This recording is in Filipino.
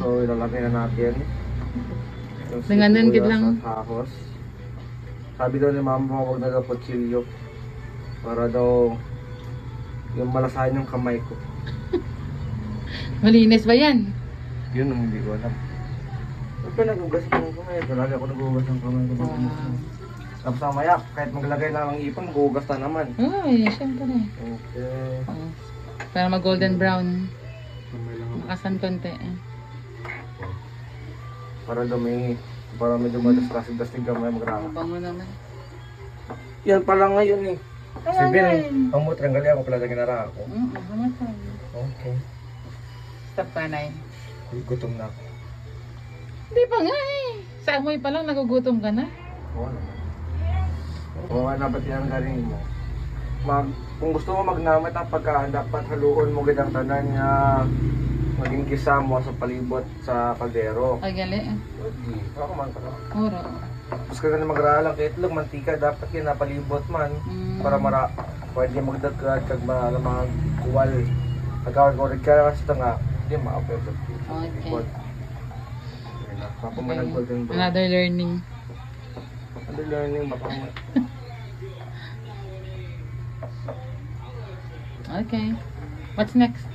So, ilalagay na natin. Yung Dengan sibuyas lang. at ahos. Sabi daw ni mama, huwag na daw kutsilyo. Para daw yung malasahan yung kamay ko. Malinis ba yan? Yun ang hindi ko alam. Pero nagugas ko ng kamay. Talaga ako nagugas ng kamay ko. Tapos mamaya, kahit maglagay na ng ipon, magugas na naman. Ay, syempre. Okay. Oo. Para mag golden brown. Kamay lang ako. Makasan konti. Para dumi. Para medyo madas-dasig kamay magrama. Bango naman. Yan pala ngayon eh. Kaya Si nga Ben, ang mutanggali ako pala na ginara ako. Hamatay. Okay. Stop panay. Gutom na ako. Hindi pa nga eh. Sa amoy pa lang nagugutom ka na. Oo naman. Oo nga, dapat yan ang galing mo. Kung gusto mo magnamit ang pagkain, dapat haluon mo gitang tanan niya maging kisa mo sa palibot sa kaldero. Ay, gali. Okay. Ako man pala. Oro. Tapos ka na magralang kahit itlog, mantika, dapat yan napalibot man. Para pwede magdagdag kag mga kuwal. Nagkawag ko rin ka kasi ito nga, hindi ma-apel sa palibot. Okay na. Baka man ang golden brown. Another learning. Ano learning baka mo? Okay. What's next?